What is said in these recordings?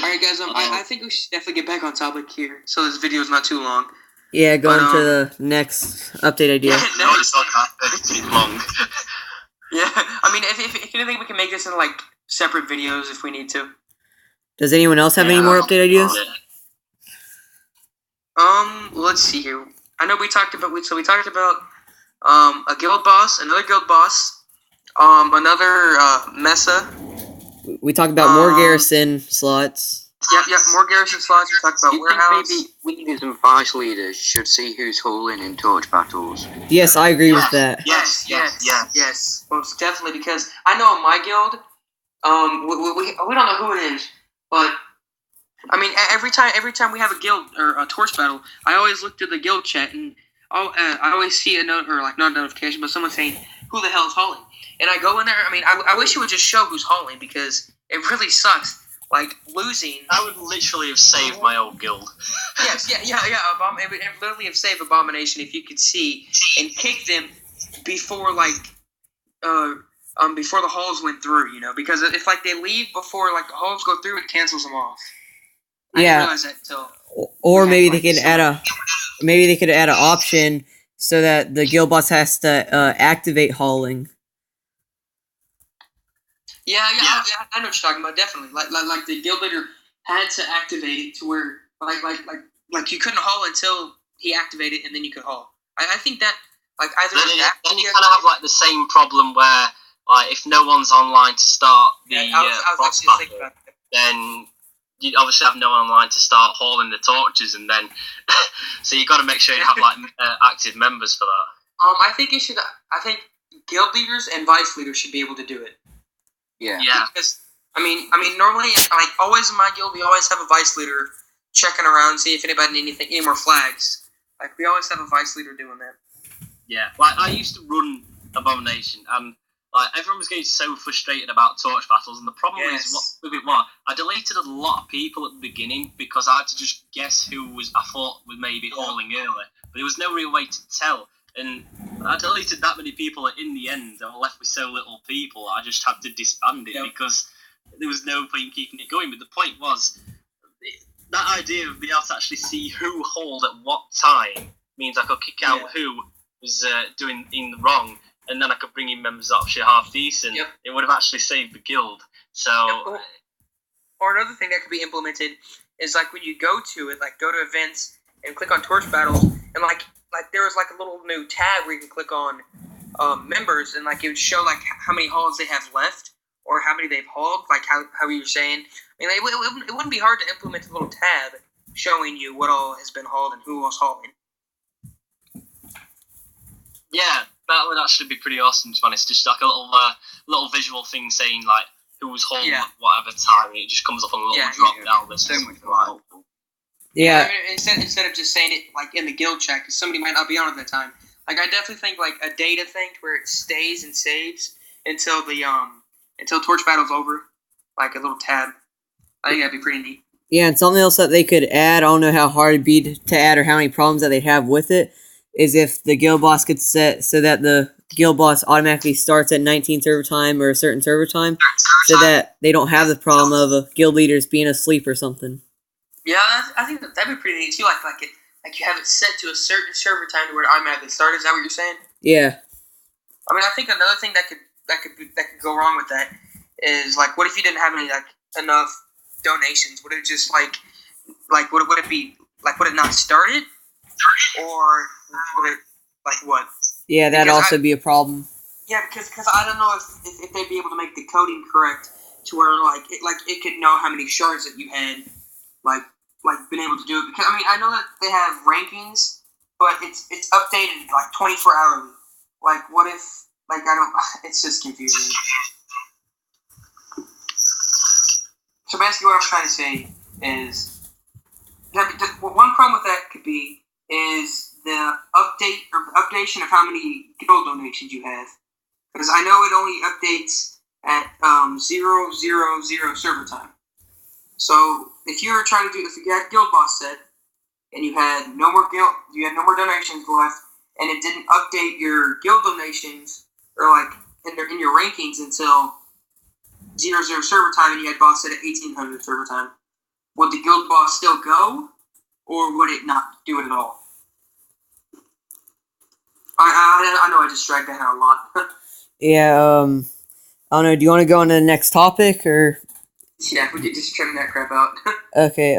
Alright, guys, I think we should definitely get back on topic here, so this video is not too long. Yeah, going to the next update idea. No, it's not 30 minutes long. Yeah, I mean, if anything, we can make this in, like, separate videos if we need to. Does anyone else have any more update ideas? Let's see here. I know we talked about, a guild boss, another guild boss, another, Mesa. We talked about more garrison slots. Yep, more garrison slots. We talked about warehouse. Maybe leaders and vice leaders should see who's hauling in torch battles. Yes, I agree with that. Yes. Most definitely, because I know in my guild, we don't know who it is, but I mean, every time we have a guild or a torch battle, I always look through the guild chat and I always see a note, or like not a notification, but someone saying who the hell is hauling, and I go in there. I mean, I wish it would just show who's hauling, because it really sucks. Like, losing... I would literally have saved my old guild. Yes, yeah. It would literally have saved Abomination if you could see and kick them before, like, before the halls went through, you know? Because if, like, they leave before, like, the halls go through, it cancels them off. I didn't realize that until... Or maybe they could add an option so that the guild boss has to activate hauling. Yeah, I know what you're talking about. Definitely, like the guild leader had to activate it to where, like you couldn't haul until he activated, and then you could haul. I think that, like, either then you kind of have like the same problem where, like, if no one's online to start the boss battle, then you obviously have no one online to start hauling the torches, and then so you got to make sure you have like active members for that. I think guild leaders and vice leaders should be able to do it. Yeah. Because I mean, normally, like, always in my guild, we always have a vice leader checking around, see if anybody needs any more flags. Like, we always have a vice leader doing that. Yeah, like, I used to run Abomination, and like everyone was getting so frustrated about torch battles, and the problem is I deleted a lot of people at the beginning because I had to just guess who I thought was maybe hauling early, but there was no real way to tell. And I deleted that many people, and in the end, I was left with so little people, I just had to disband it because there was no point keeping it going. But the point was, that idea of being able to actually see who hauled at what time means I could kick out who was doing in the wrong, and then I could bring in members that are actually half decent. Yep. It would have actually saved the guild. So, or another thing that could be implemented is, like, when you go to it, like, go to events and click on torch battles, and like there was like a little new tab where you can click on members, and like it would show like how many hauls they have left or how many they've hauled, like how you were saying. I mean, it wouldn't be hard to implement a little tab showing you what all has been hauled and who was hauling. Yeah, that would actually be pretty awesome, to be honest. Just like a little visual thing saying like who was hauled at whatever time, and it just comes up on a little drop down list. So much more helpful. Yeah. Instead of just saying it like in the guild chat, because somebody might not be on at that time. Like, I definitely think like a data thing where it stays and saves until the until torch battle's over, like a little tab. I think that'd be pretty neat. Yeah, and something else that they could add, I don't know how hard it'd be to add or how many problems that they'd have with it, is if the guild boss could set so that the guild boss automatically starts at 19 server time or a certain server time, so that they don't have the problem of guild leaders being asleep or something. Yeah, I think that'd be pretty neat too. Like you have it set to a certain server time to where it automatically starts. Is that what you're saying? Yeah. I mean, I think another thing that could go wrong with that is, like, what if you didn't have any enough donations? Would it just would it be like, would it not start it, or would it what? Yeah, that'd also be a problem. Yeah, because I don't know if they'd be able to make the coding correct to where it could know how many shards that you had been able to do it. Because I mean, I know that they have rankings, but it's updated like 24 hourly. Like, what if I don't? It's just confusing. So basically, what I'm trying to say is one problem with that could be is the updation of how many guild donations you have. Because I know it only updates at 000 server time. So if you had Guild Boss set and you had no more donations left, and it didn't update your guild donations or like in your rankings until 00 server time, and you had boss set at 1800 server time, would the guild boss still go, or would it not do it at all? I know I just dragged that out a lot. Yeah, I don't know, do you want to go on to the next topic, or? Yeah, we could just trim that crap out. Okay,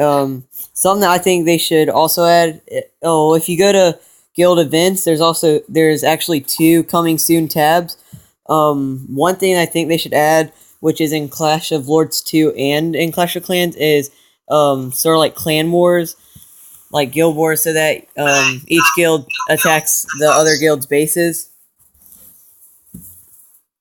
something that I think they should also add, if you go to guild events, there's actually 2 coming soon tabs. One thing I think they should add, which is in Clash of Lords 2 and in Clash of Clans, is, sort of like clan wars, like guild wars, so that, each guild attacks the other guild's bases.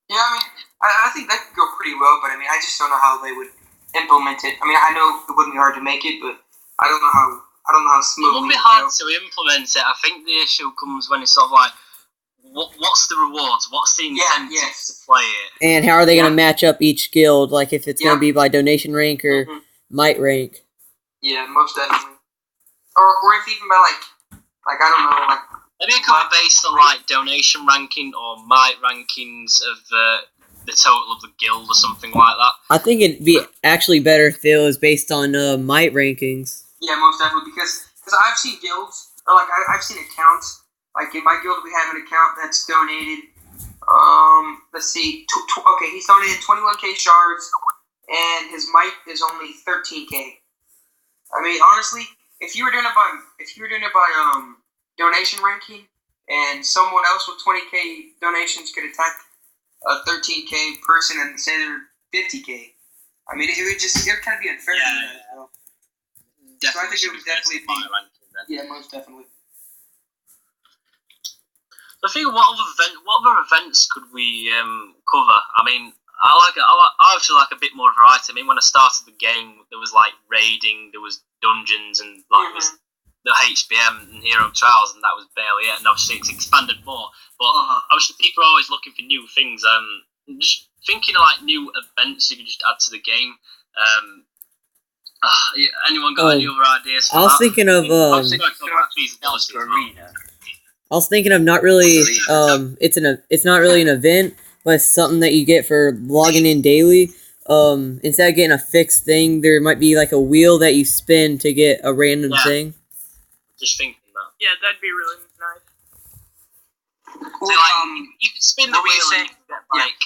Yeah, I mean, I think that could go pretty well, but I mean, I just don't know how they would implement it. I mean, I know it wouldn't be hard to make it, but I don't know how smooth. It wouldn't be hard to implement it. I think the issue comes when it's sort of like, what's the rewards? What's the incentive to play it? And how are they going to match up each guild? Like, if it's going to be by donation rank or might rank. Yeah, most definitely. Or if even by like I don't know, like maybe it could be based on like donation ranking or might rankings of the total of the guild or something like that. I think it'd be actually better if it was based on might rankings. Yeah, most definitely, because I've seen guilds, or like I've seen accounts. Like in my guild, we have an account that's donated. Let's see. Okay, he's donated 21k shards, and his might is only 13k. I mean, honestly, if you were doing it by donation ranking, and someone else with 20k donations could attack a 13k person and say they're 50k. I mean, it would kind of be unfair. Yeah. So I think it would definitely be. Yeah, most definitely. I think what other events could we cover? I mean, I actually like a bit more variety. I mean, when I started the game, there was like raiding, there was dungeons, and like the HBM and Hero Trials, and that was barely it. And obviously, it's expanded more. But obviously, people are always looking for new things. Just thinking of like new events you can just add to the game. Anyone got any other ideas? I was thinking of I was thinking of not really. It's not really an event, but it's something that you get for logging in daily. Instead of getting a fixed thing, there might be like a wheel that you spin to get a random thing. Just thinking that. Yeah, that'd be really nice. So, like, you could spin the wheel and you could get like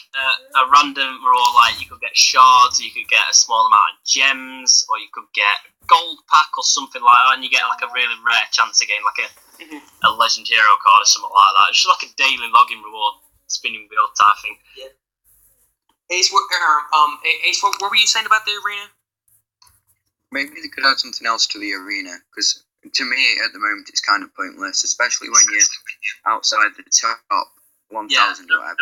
a random, or like you could get shards, you could get a small amount of gems, or you could get gold pack or something like that, and you get like a really rare chance again, like a legend hero card or something like that. It's just like a daily login reward spinning wheel type thing. Yeah. Ace, what were you saying about the arena? Maybe they could add something else to the arena, because to me at the moment it's kind of pointless, especially when you're outside the top 1,000 or whatever.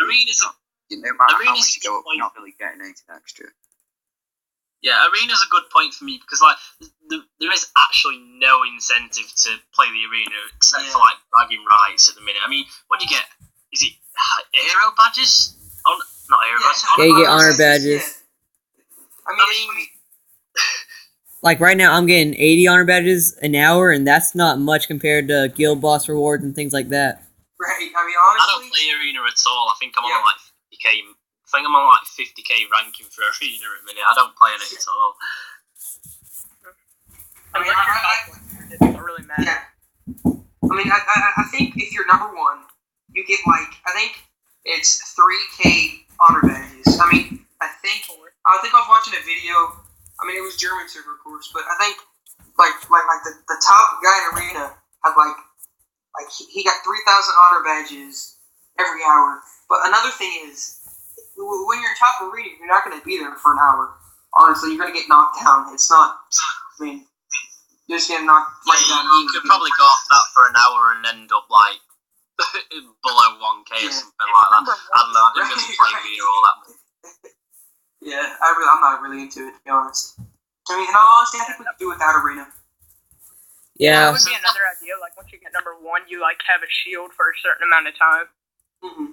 No matter how much you go up, you're not really getting anything extra. Yeah, arena's a good point for me, because like there is actually no incentive to play the arena except for like bragging rights at the minute. I mean, what do you get? Is it hero badges? Not hero badges. Yeah, you get honor badges. Yeah. I mean, like right now, I'm getting 80 honor badges an hour, and that's not much compared to guild boss rewards and things like that. Right. I mean, honestly, I don't play arena at all. I think I'm on like 50k. I think I'm on like 50k ranking for arena at the minute. I don't play in it at all. I mean, it doesn't really matter. Yeah. I mean, I think if you're number one, you get like, I think it's 3k honor badges. I mean, I think I was watching a video. I mean, it was German server, of course, but I think like the top guy in arena had like he got 3,000 honor badges every hour. But another thing is, when you're top arena, you're not going to be there for an hour. Honestly, you're going to get knocked down. It's not. I mean, you're just getting knocked right down. You could probably go off that for an hour and end up like below 1k or something like that. I don't know. I didn't really play arena all that much. Yeah, I'm not really into it, to be honest. I mean, in all honesty, I think we could do without arena. Yeah. That would be another idea. Like, once you get number one, you like have a shield for a certain amount of time.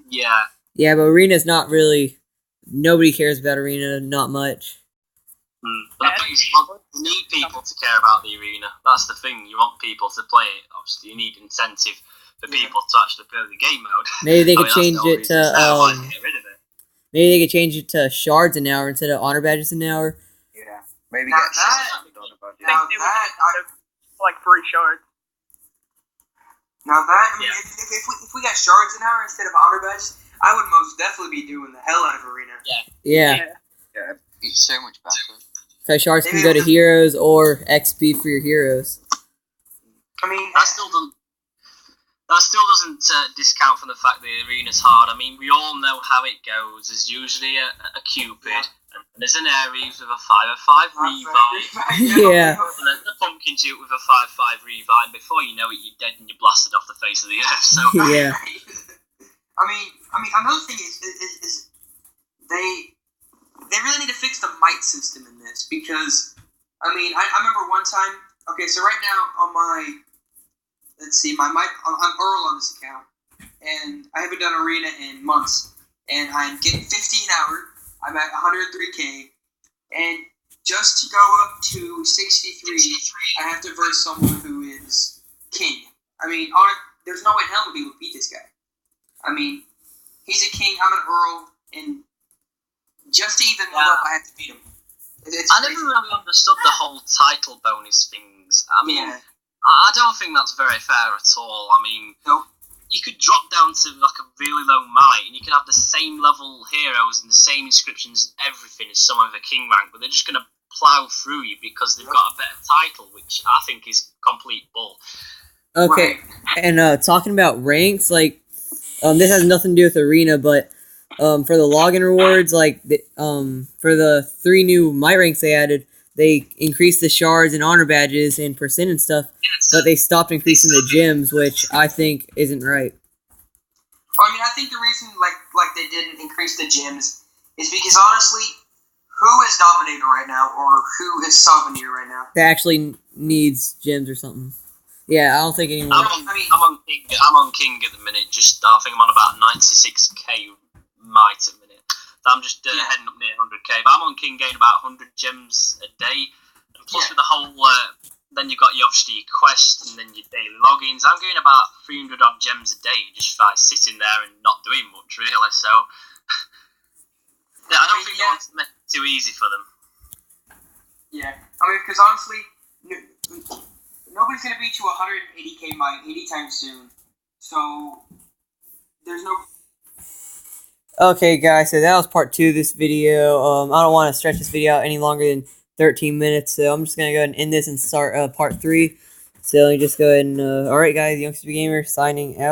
Yeah. Yeah, but arena's not really. Nobody cares about arena, not much. But the thing is, you need people to care about the arena. That's the thing. You want people to play it. Obviously, you need incentive for people to actually play the game mode. Maybe they could change it to get rid of it. Maybe they could change it to shards an hour instead of honor badges an hour. Yeah, maybe Now get Now that, like 3 shards. Now that, I mean, if we got shards in our instead of honor badges, I would most definitely be doing the hell out of arena. Yeah. It's so much better. Because shards can go to heroes or XP for your heroes. I mean, That still doesn't discount from the fact that the arena's hard. I mean, we all know how it goes. There's usually a Cupid, and there's an Ares with a 5/5 revive. Yeah. And then the pumpkin shoot with a 5/5 revive, and before you know it, you're dead and you're blasted off the face of the earth. So Yeah. I mean, another thing is they really need to fix the might system in this because, I mean, I remember one time. Okay, so right now on my, let's see, I'm Earl on this account, and I haven't done arena in months, and I'm getting 50 an hour. I'm at 103k, and just to go up to 63, I have to verse someone who is king. I mean, there's no way in hell to be able to beat this guy. I mean, he's a king, I'm an Earl, and just to even move up, I have to beat him. I never really understood the whole title bonus things. I mean, I don't think that's very fair at all. I mean, you could drop down to like a really low might, and you could have the same level heroes and the same inscriptions and everything as someone with a king rank, but they're just going to plow through you because they've got a better title, which I think is complete bull. Okay, and talking about ranks, like, this has nothing to do with arena, but for the login rewards, like, for the 3 new might ranks they added, they increased the shards and honor badges and percent and stuff, but they stopped increasing the gems, which I think isn't right. I mean, I think the reason like they didn't increase the gems is because honestly, who is Dominator right now, or who is Souvenir right now? That actually needs gems or something. Yeah, I don't think anyone. I'm on King at the minute. I think I'm on about 96k might at the minute. I'm just heading up near 100k, but I'm on King getting about 100 gems a day, and plus with the whole, then you've got obviously your quest and then your daily logins. I'm getting about 300 odd gems a day just by sitting there and not doing much really. So I don't think it's too easy for them. Yeah, I mean, because honestly, nobody's gonna beat you 180k might anytime soon. So there's no. Okay, guys, so that was part 2 of this video. I don't want to stretch this video out any longer than 13 minutes, so I'm just going to go ahead and end this and start part 3. So let me just go ahead and, alright guys, Youngster Gamer signing out.